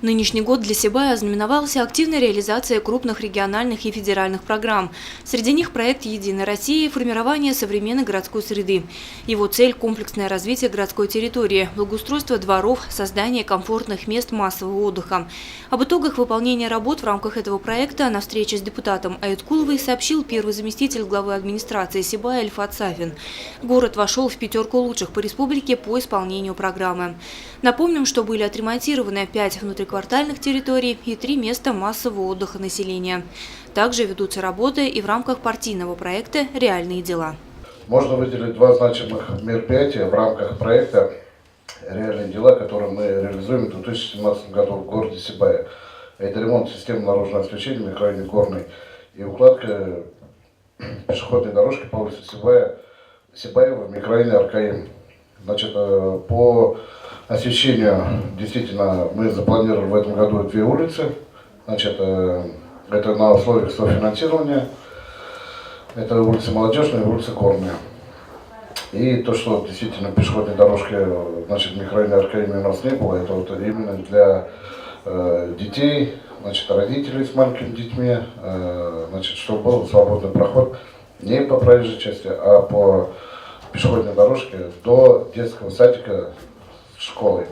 Нынешний год для Сибая ознаменовался активной реализацией крупных региональных и федеральных программ. Среди них проект «Единая Россия» и формирование современной городской среды. Его цель – комплексное развитие городской территории, благоустройство дворов, создание комфортных мест массового отдыха. Об итогах выполнения работ в рамках этого проекта на встрече с депутатом Айткуловой сообщил первый заместитель главы администрации Сибая Ильфат Сафин. Город вошел в пятерку лучших по республике по исполнению программы. Напомним, что были отремонтированы 5 внутриквартальных территорий и 3 места массового отдыха населения. Также ведутся работы и в рамках партийного проекта «Реальные дела». Можно выделить два значимых мероприятия в рамках проекта «Реальные дела», которые мы реализуем в 2017 году в городе Сибая. Это ремонт системы наружного освещения в микрорайоне Горный и укладка пешеходной дорожки по улице Сибаева в микрорайоне Аркаим. Значит, по освещению действительно мы запланировали в этом году 2 улицы. Значит, это на условиях софинансирования. Это улица Молодежная и улица Горная. И то, что действительно пешеходной дорожки, значит, в микрорайоне Аркаиме у нас не было, это вот именно для детей, значит, родителей с маленькими детьми, значит, чтобы был свободный проход не по проезжей части, а по пешеходной дорожке до детского садика с школой.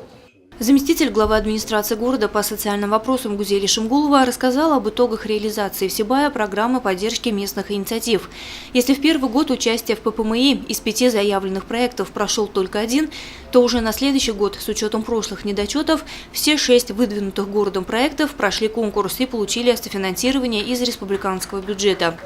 Заместитель главы администрации города по социальным вопросам Гузели Шимгулова рассказала об итогах реализации в Сибая программы поддержки местных инициатив. Если в первый год участия в ППМИ из 5 заявленных проектов прошел только 1, то уже на следующий год, с учетом прошлых недочетов, все 6 выдвинутых городом проектов прошли конкурс и получили софинансирование из республиканского бюджета.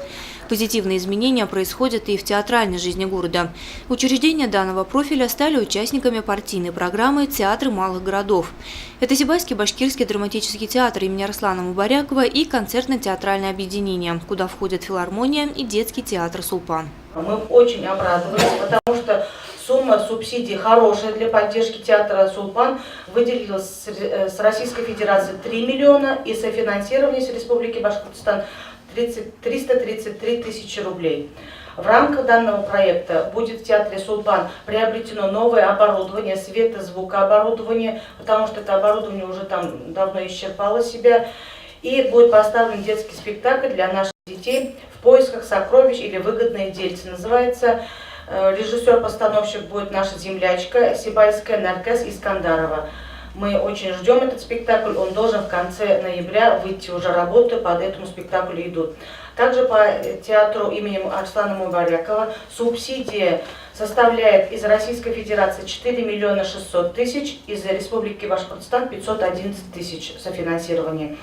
Позитивные изменения происходят и в театральной жизни города. Учреждения данного профиля стали участниками партийной программы «Театры малых городов». Это Сибайский башкирский драматический театр имени Арслана Мубарякова и концертно-театральное объединение, куда входят филармония и детский театр «Сулпан». Мы очень обрадовались, потому что сумма субсидий хорошая для поддержки театра «Сулпан». Выделилась с Российской Федерации 3 миллиона и софинансирование с Республики Башкортостан 333 тысячи рублей. В рамках данного проекта будет в театре «Сулпан» приобретено новое оборудование, светозвукооборудование, потому что это оборудование уже там давно исчерпало себя. И будет поставлен детский спектакль для наших детей «В поисках сокровищ» или «Выгодные дельцы». Называется, режиссер-постановщик будет наша землячка Сибайская Наркес Искандарова. Мы очень ждем этот спектакль, он должен в конце ноября выйти, уже работы под этому спектаклю идут. Также по театру имени Арслана Мубарякова субсидия составляет из Российской Федерации 4 миллиона 600 тысяч, из Республики Башкортостан 511 тысяч софинансирования.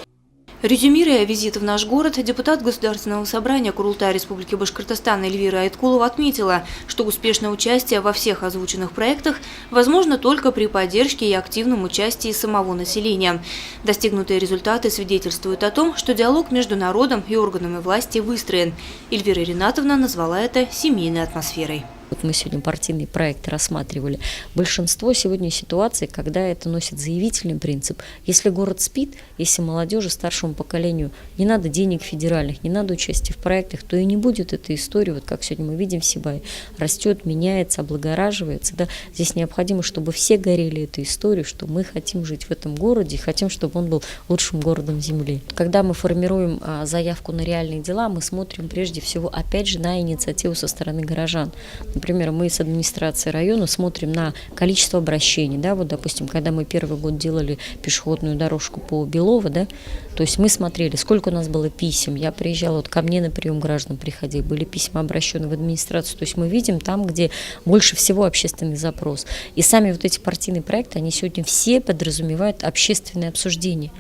Резюмируя визит в наш город, депутат Государственного собрания Курултая Республики Башкортостан Эльвира Айткулова отметила, что успешное участие во всех озвученных проектах возможно только при поддержке и активном участии самого населения. Достигнутые результаты свидетельствуют о том, что диалог между народом и органами власти выстроен. Эльвира Ринатовна назвала это семейной атмосферой. Вот мы сегодня партийные проекты рассматривали. Большинство сегодня ситуаций, когда это носит заявительный принцип. Если город спит, если молодежи, старшему поколению не надо денег федеральных, не надо участия в проектах, то и не будет этой истории, вот как сегодня мы видим в Сибае, растет, меняется, облагораживается. Да? Здесь необходимо, чтобы все горели этой историей, что мы хотим жить в этом городе и хотим, чтобы он был лучшим городом Земли. Когда мы формируем заявку на реальные дела, мы смотрим прежде всего, опять же, на инициативу со стороны горожан. Например, мы с администрацией района смотрим на количество обращений. Да? Вот, допустим, когда мы первый год делали пешеходную дорожку по Белово, да? То есть мы смотрели, сколько у нас было писем. Я приезжала, вот ко мне на прием граждан приходили, были письма обращены в администрацию. То есть мы видим там, где больше всего общественный запрос. И сами вот эти партийные проекты, они сегодня все подразумевают общественное обсуждение.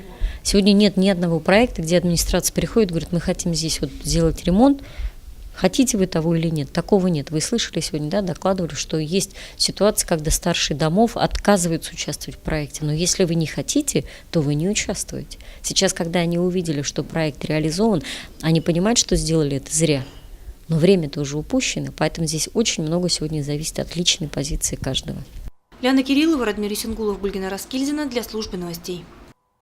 Сегодня нет ни одного проекта, где администрация приходит и говорит, мы хотим здесь вот сделать ремонт. Хотите вы того или нет? Такого нет. Вы слышали сегодня, да, докладывали, что есть ситуация, когда старшие домов отказываются участвовать в проекте. Но если вы не хотите, то вы не участвуете. Сейчас, когда они увидели, что проект реализован, они понимают, что сделали это зря. Но время-то уже упущено, поэтому здесь очень много сегодня зависит от личной позиции каждого. Ляна Кириллова, Радмир Исенгулов, Гульгина Раскильдина для службы новостей.